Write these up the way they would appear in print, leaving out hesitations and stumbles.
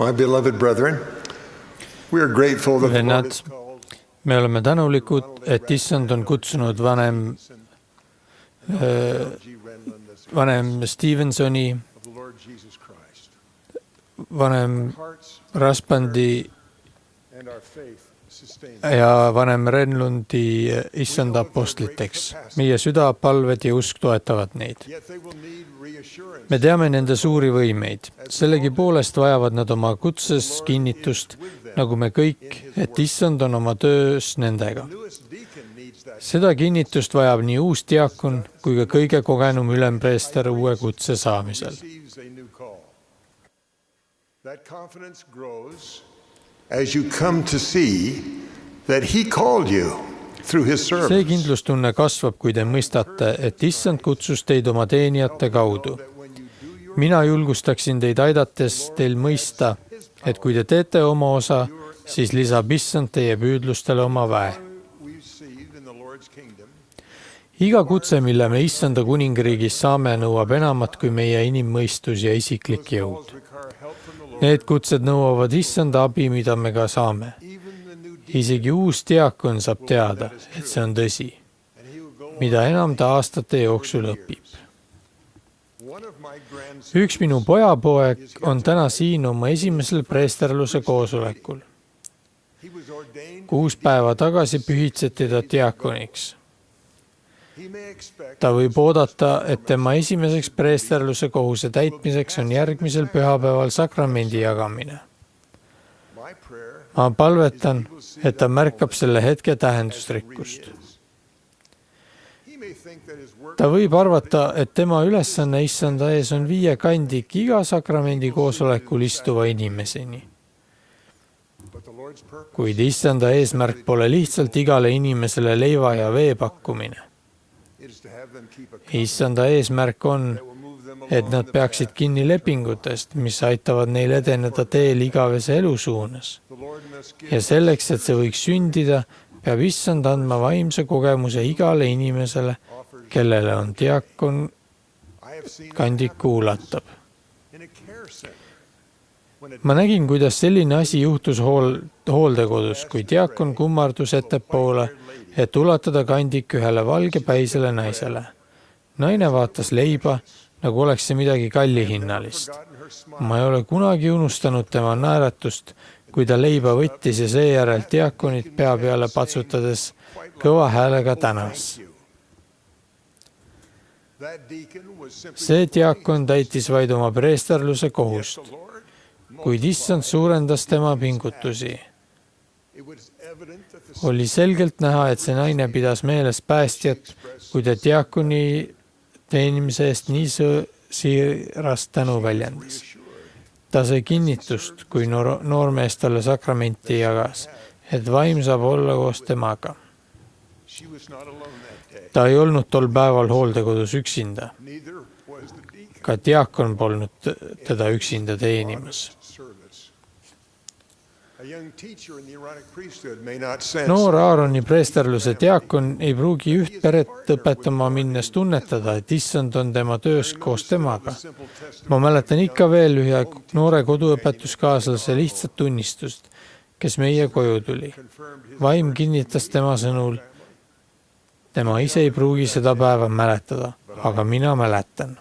My beloved brethren, we are grateful that the Lord Vennad, has called me oleme tänulikud, et Issand on kutsunud vanem Stevensoni, of the Lord Jesus Christ. vanem Hearts Raspandi and our faith sustain. ja vanem Renlundi Issanda apostliteks. Meie süda, palved ja usk toetavad neid. Yet they will need reassurance. Me teame nende suuri võimeid. Sellegipoolest vajavad nad oma kutses kinnitust, nagu me kõik, et Issand on oma töös nendega. Newest deacon needs that. Seda kinnitust vajab nii uus diakon kui ka kõige kogenum ülempreester uue kutse saamisel. Receives a new call. That confidence grows as you come to see that he called you through his See service. kindlustunne kasvab, kui te mõistate, et Issand kutsus teid oma teenijate kaudu. That when you do your Mina julgustaksin teid aidates teil mõista, et kui te teete oma osa, siis lisab Issand teie püüdlustele oma väe. we receive in the Lord's kingdom, Iga kutse, mille me Issanda kuningriigis saame, nõuab enamat kui meie inimmõistus ja isiklik jõud. require help from the Lord. Need kutsed nõuavad Issanda abi, mida me ka saame. Even the new deacon, Isegi uus diakon saab teada, et see on tõsi, and he will go mida enam ta aastate jooksul õpib. One of my grandsons Üks minu pojapoeg on täna siin oma esimesel preesterluse koosolekul. he was ordained. 6 päeva tagasi pühitseti ta diakoniks. He may expect Ta võib oodata, et tema esimeseks preesterluse kohuse täitmiseks on järgmisel pühapäeval sakramendi jagamine. my prayer. Ma palvetan, et ta märkab selle hetke tähendusrikkust. He may think that his work Ta võib arvata, et tema ülesanne Issanda ees on viia kandik iga sakramendi koosolekul istuva inimeseni. but the Lord's purpose Kuid Issanda eesmärk pole lihtsalt igale inimesele leiva ja vee pakkumine. is to have them keep a Issanda eesmärk on, that will move them et along nad the peaksid path. kinni lepingutest, mis aitavad neil edeneda teel igavese elu suunas. The Lord must give Ja selleks, et see võiks sündida, peab Issand andma vaimse kogemuse igale inimesele, offers. kellele on diakon I have seen it kandiku ulatab. in a care center when a Ma nägin, kuidas selline asi juhtus hooldekodus, kui diakon kummardus ettepoole, et ulatada kandik ühele valgepäisele naisele. Naine vaatas leiba, nagu oleks see midagi kallihinnalist. forgotten her smile. Ma ei ole kunagi unustanud tema naeratust, kui ta leiba võttis ja seejärel diakonit pea peale patsutades kõva häälega tänas. That deacon was simply See diakon täitis vaid oma preesterluse the kohust, Lord. kuid Issand suurendas tema pingutusi. It was evident that the Oli selgelt näha, et see naine pidas meeles päästjat, kui ta diakoni teenimise eest nii siirast tänu väljendas. Ta sai kinnitust, kui noormees talle sakramenti jagas, et vaim saab olla koos temaga. she was not alone that day. Ta ei olnud tol päeval hooldekodus üksinda. Neither was the deacon Ka diakon polnud teda üksinda teenimas. service. A young teacher in the Aaronic priesthood may not sense Noor Aaroni preesterluse diakon ei pruugi üht peret õpetama minnes tunnetada, et Issand on tema töös koos temaga. simple testimony. Ma mäletan ikka veel ühe noore koduõpetuskaaslase lihtsat tunnistust, kes meie koju tuli. Confirmed his Vaim kinnitas tema sõnul, tema ise ei pruugi seda päeva mäletada, aga mina mäletan.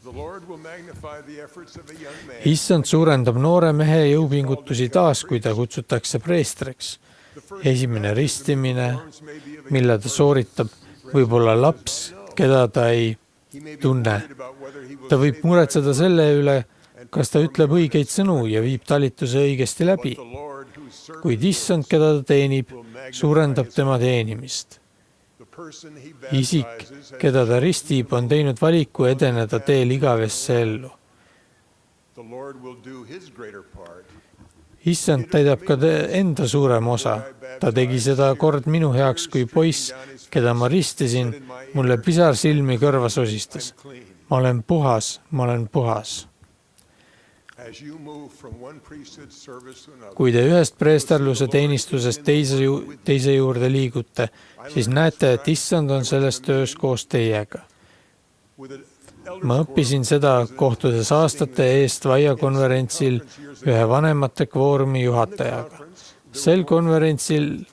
The Lord will magnify the efforts of a young man. Issand suurendab noore mehe jõupingutusi taas, kui ta kutsutakse preestriks. The first Esimene ristimine, forms may be of a mille ta sooritab, võib olla laps, keda ta ei he may be tunne. worried about whether he will Ta võib say muretseda selle üle, kas ta ütleb õigeid sõnu ja viib talituse õigesti läbi. the Lord who serves Kuid Issand, keda ta teenib, suurendab tema teenimist. the person he Isik, baptizes has keda ta ristib, on teinud valiku edeneda teel igavesse ellu. the Lord will do his greater part. Issand täidab ka enda suurema osa. Ta tegi seda kord minu heaks, kui poiss, keda ma ristisin, mulle pisar silmi kõrva sosistas. Clean. Ma olen puhas, ma olen puhas. As you move from one priesthood service to another, Kui te ühest preesterluse teenistusest teise juurde liigute, siis näete, et Issand on selles töös koos teiega. with a ma õppisin seda kohtudes aastate eest Vaia konverentsil ühe vanemate kvoorumi juhatajaga. Sel konverentsil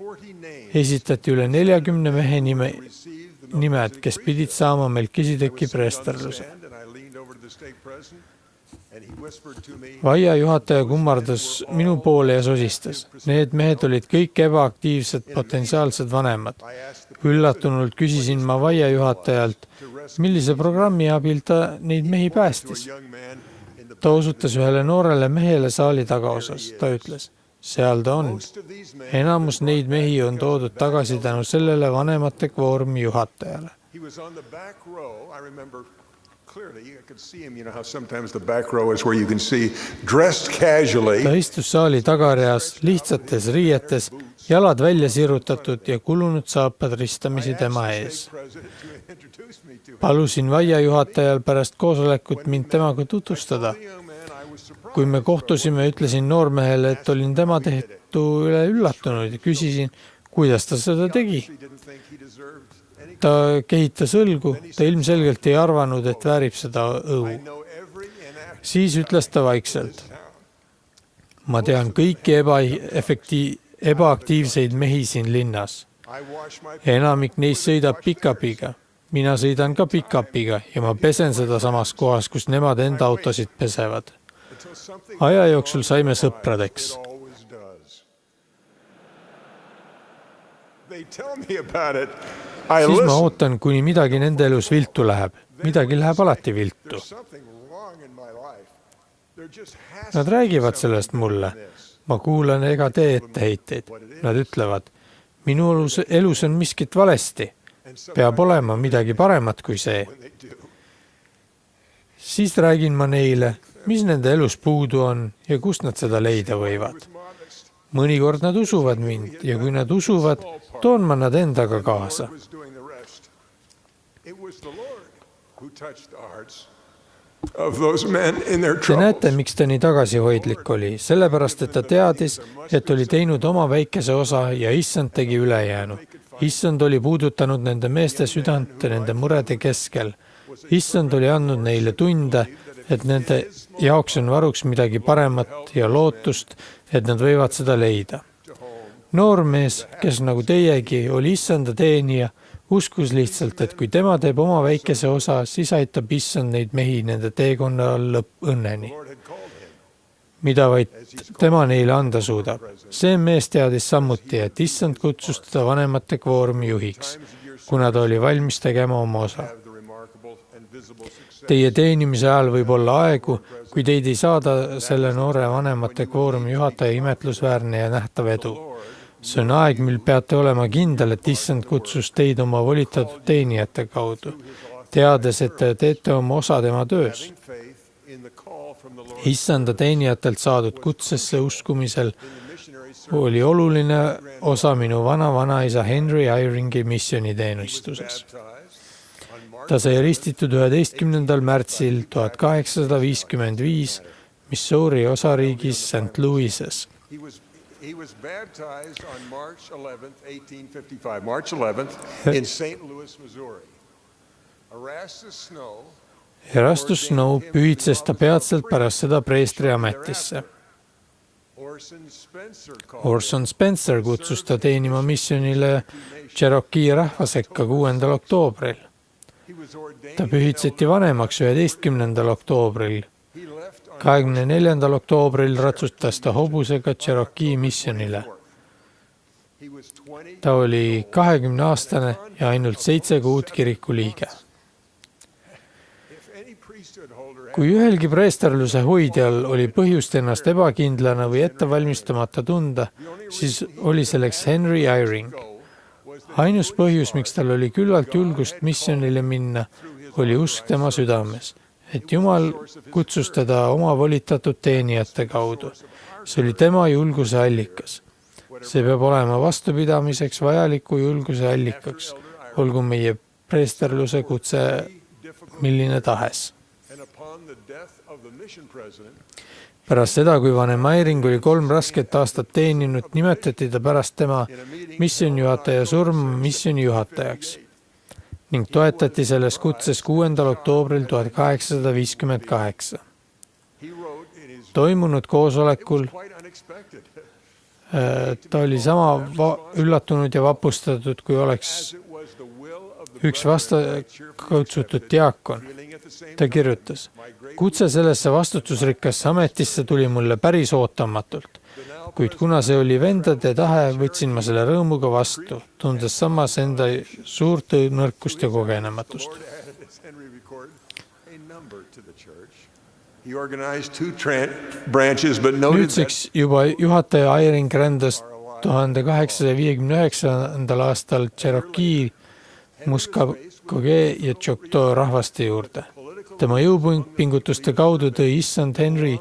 esitati üle 40 mehe nimed, kes pidid saama Melkisedeki preesterluse. Vaia juhataja kummardas minu poole ja sosistas. Need mehed olid kõik ebaaktiivsed potentsiaalsed vanemad. Üllatunult küsisin ma Vaia juhatajalt, millise programmi abil ta neid mehi päästis. Ta osutas ühele noorele mehele saali tagaosas. Ta ütles, seal ta on. Enamus neid mehi on toodud tagasi tänu sellele vanemate kvoorumi juhatajale. Ta istus saali tagareas lihtsates riietes, jalad välja sirutatud ja kulunud saapad ristamisi tema ees. Palusin Vaia juhatajal pärast koosolekut mind temaga tutvustada. Kui me kohtusime, ütlesin noormehele, et olin tema tehtu üle üllatunud ja küsisin, kuidas ta seda tegi. Ta kehitas õlgu, ta ilmselgelt ei arvanud, et väärib seda õu. Siis ütles ta vaikselt. Ma tean kõiki ebaaktiivseid mehi siin linnas. Enamik neist sõidab pick-upiga. Mina sõidan ka pick-upiga ja ma pesen seda samas kohas, kus nemad enda autosid pesevad. Aja jooksul saime sõpradeks. Siis ma ootan, kuni midagi nende elus viltu läheb. Midagi läheb alati viltu. Nad räägivad sellest mulle. Ma kuulan ega tee etteheiteid. Nad ütlevad, minu elus on miskit valesti. Peab olema midagi paremat kui see. Siis räägin ma neile, mis nende elus puudu on ja kust nad seda leida võivad. Mõnikord nad usuvad mind ja kui nad usuvad, toon ma nad endaga kaasa. Te näete, miks ta nii tagasihoidlik oli, sellepärast, et ta teadis, et oli teinud oma väikese osa ja issand tegi ülejäänu. Issand oli puudutanud nende meeste südant nende murede keskel. Issand oli andnud neile tunde, et nende jaoks on varuks midagi paremat ja lootust, et nad võivad seda leida. Noor mees, kes nagu teiegi oli issanda teenija, uskus lihtsalt, et kui tema teeb oma väikese osa, siis aitab issand neid mehi nende teekonnal õnneni, mida vaid tema neile anda suudab. See mees teadis samuti, et issand kutsus teda vanemate kvoorumi juhiks, kuna ta oli valmis tegema oma osa. Teie teenimise ajal võib olla aegu, kui teid ei saada selle noore vanemate kvoorumi juhataja imetlusväärne ja nähtav edu. See on aeg, mil peate olema kindel, et issand kutsus teid oma volitatud teenijate kaudu, teades, et te teete oma osa tema töös. Issanda teenijatelt saadud kutsesse uskumisel oli oluline osa minu vanaisa Henry Eyringi missioniteenistuses. Ta sai ristitud 11. märtsil 1855 Missouri osariigis St. Louises. He was baptized on March 11th, 1855, March 11th in St. Louis, Missouri. Erastus Snow pühitses ta peatselt pärast seda preestri ametisse. Orson Spencer kutsus ta teenima missionile Cherokee rahva sekka 6. oktoobril. Ta pühitseti vanemaks 11. oktoobril. 24. oktoobril ratsutas ta hobusega Cherokee missionile. Ta oli 20-aastane ja ainult 7 kuud kiriku liige. Kui ühelgi preesterluse hoidjal oli põhjust ennast ebakindlana või ettevalmistamata tunda, siis oli selleks Henry Eyring. Ainus põhjus, miks tal oli küllalt julgust missionile minna, oli usk tema südames, et Jumal kutsus teda oma volitatud teenijate kaudu. See oli tema julguse allikas. See peab olema vastupidamiseks vajaliku julguse allikaks, olgu meie preesterluse kutse milline tahes. Pärast seda, kui vanem Eyring oli 3 rasket aastat teeninud, nimetati ta pärast tema missionjuhataja surma missionijuhatajaks. ning toetati selles kutses 6. oktoobril 1858. Toimunud koosolekul ta oli sama üllatunud ja vapustatud, kui oleks üks vastakutsutud diakon. Ta kirjutas, kutse sellesse vastutusrikkasse ametisse tuli mulle päris ootamatult, kuid kuna see oli vendade tahe, võtsin ma selle rõõmuga vastu, tundes samas enda suurt nõrkust ja kogenematust. Nüüdseks juba juhataja Eyring rändas 1859. aastal Cherokee, Muskogee ja Choctaw rahvaste juurde. Tema jõupingutuste kaudu tõi issand Henry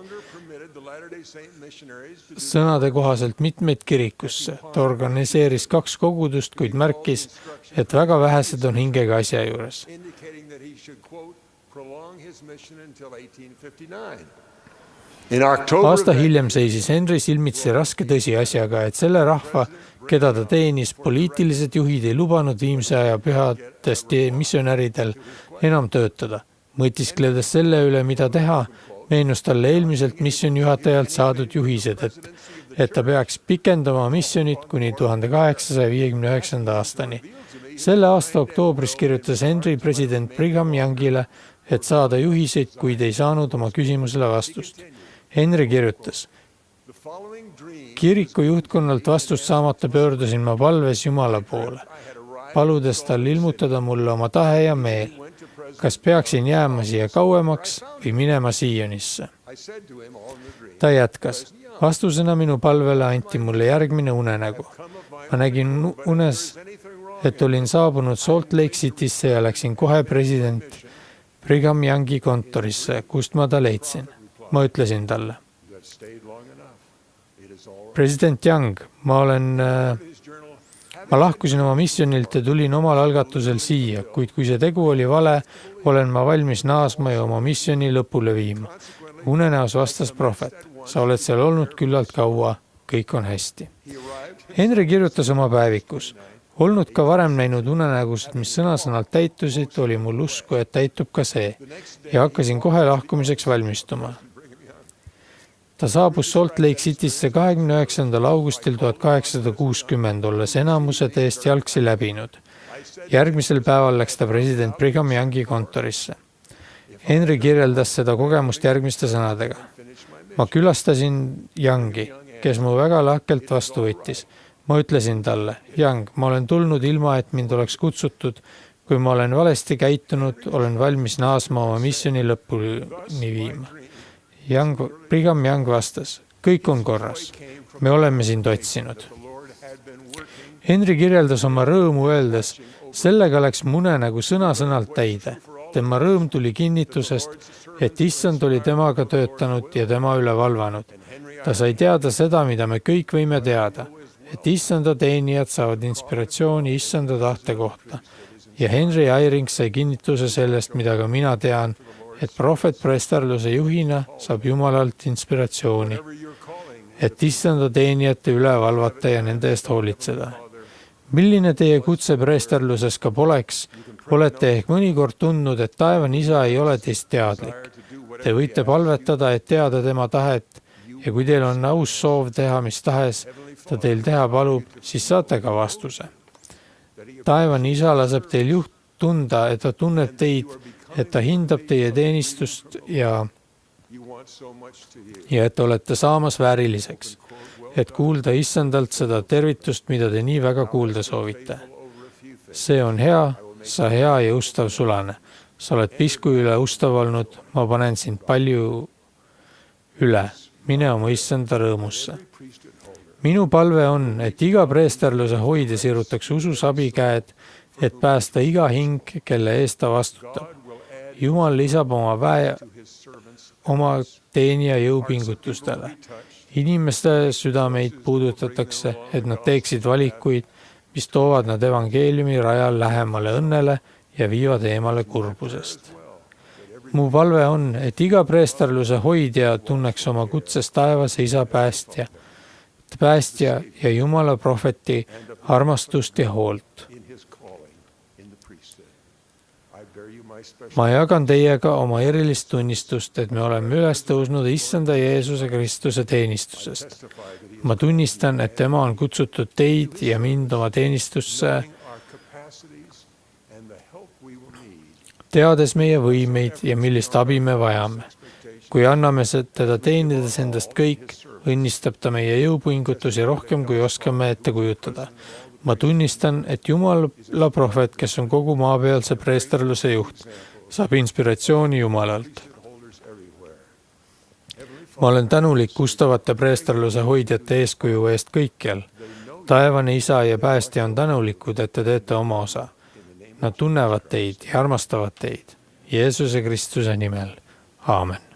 sõnade kohaselt mitmeid kirikusse. Ta organiseeris 2 kogudust, kuid märkis, et väga vähesed on hingega asja juures. Aasta hiljem seisis Henry silmitsi raske tõsiasjaga, et selle rahva, keda ta teenis, poliitilised juhid ei lubanud viimse aja pühadest missionäridel enam töötada. Mõtiskledes selle üle, mida teha, meenus talle eelmiselt missionjuhatajalt saadud juhised, et ta peaks pikendama missionit kuni 1859. aastani. Selle aasta oktoobris kirjutas Henry president Brigham Youngile, et saada juhiseid, kuid ei saanud oma küsimusele vastust. Henry kirjutas, kiriku juhtkonnalt vastust saamata pöördusin ma palves Jumala poole, paludes tal ilmutada mulle oma tahe ja meel. Kas peaksin jääma siia kauemaks või minema Sionisse? Ta jätkas. Vastusena minu palvele anti mulle järgmine unenägu. Ma nägin unes, et olin saabunud Salt Lake Citysse ja läksin kohe president Brigham Youngi kontorisse, kust ma ta leidsin. Ma ütlesin talle, president Young, ma lahkusin oma missionilt ja tulin omal algatusel siia, kuid kui see tegu oli vale, olen ma valmis naasma ja oma missioni lõpule viima. Unenäos vastas prohvet, sa oled seal olnud küllalt kaua, kõik on hästi. Henry kirjutas oma päevikus, olnud ka varem näinud unenägusid, mis sõna-sõnalt täitusid, oli mul usku, et täitub ka see ja hakkasin kohe lahkumiseks valmistuma. Ta saabus Salt Lake Citysse 29. augustil 1860, olles enamuse teest jalgsi läbinud. Järgmisel päeval läks ta president Brigham Youngi kontorisse. Henry kirjeldas seda kogemust järgmiste sõnadega. Ma külastasin Youngi, kes mu väga lahkelt vastu võttis. Ma ütlesin talle, Young, ma olen tulnud ilma, et mind oleks kutsutud. Kui ma olen valesti käitunud, olen valmis naasma oma missioni lõpuni viima. Brigham Young vastas, kõik on korras. Me oleme sind otsinud. Henry kirjeldas oma rõõmu öeldes, sellega läks unenägu sõna-sõnalt täide. Tema rõõm tuli kinnitusest, et issand oli temaga töötanud ja tema üle valvanud. Ta sai teada seda, mida me kõik võime teada, et issanda teenijad saavad inspiratsiooni issanda tahte kohta. Ja Henry Eyring sai kinnituse sellest, mida ka mina tean, et prohvet presterluse juhina saab Jumalalt inspiratsiooni, et issanda teenijate üle valvata ja nende eest hoolitseda. Milline teie kutse presterluses ka poleks, olete ehk mõnikord tundnud, et taevan isa ei ole teist teadlik. Te võite palvetada, et teada tema tahet ja kui teil on aus soov teha mis tahes, ta teil teha palub, siis saate ka vastuse. Taevan isa laseb teil tunda, et ta tunneb teid, et ta hindab teie teenistust ja et olete saamas vääriliseks, et kuulda issandalt seda tervitust, mida te nii väga kuulda soovite. See on hea, sa hea ja ustav sulane. Sa oled pisku üle ustav olnud, ma panen sind palju üle. Mine oma issanda rõõmusse. Minu palve on, et iga preesterluse hoidja sirutaks usus abikäed, et päästa iga hing, kelle eest ta vastutab. Jumal lisab oma väe oma teenija jõupingutustele. Inimeste südameid puudutatakse, et nad teeksid valikuid, mis toovad nad evangeeliumi rajal lähemale õnnele ja viivad eemale kurbusest. Mu palve on, et iga preesterluse hoidja tunneks oma kutses taevas isa päästja ja Jumala prohveti armastust ja hoolt. ma jagan teiega oma erilist tunnistust, et me oleme üles tõusnud Issanda Jeesuse Kristuse teenistusest. ma tunnistan, et tema on kutsutud teid ja mind oma teenistusse, teades meie võimeid ja millist abi me vajame. kui anname teda teenides endast kõik, õnnistab ta meie jõupingutusi rohkem, kui oskame ette kujutada. ma tunnistan, et Jumala prohvet, kes on kogu maapealse preesterluse juht, saab inspiratsiooni Jumalalt. ma olen tänulik ustavate preesterluse hoidjate eeskuju eest kõikjal. taevane Isa ja Päästja on tänulikud, et te teete oma osa. Nad tunnevad teid ja armastavad teid. Jeesuse Kristuse nimel. Aamen.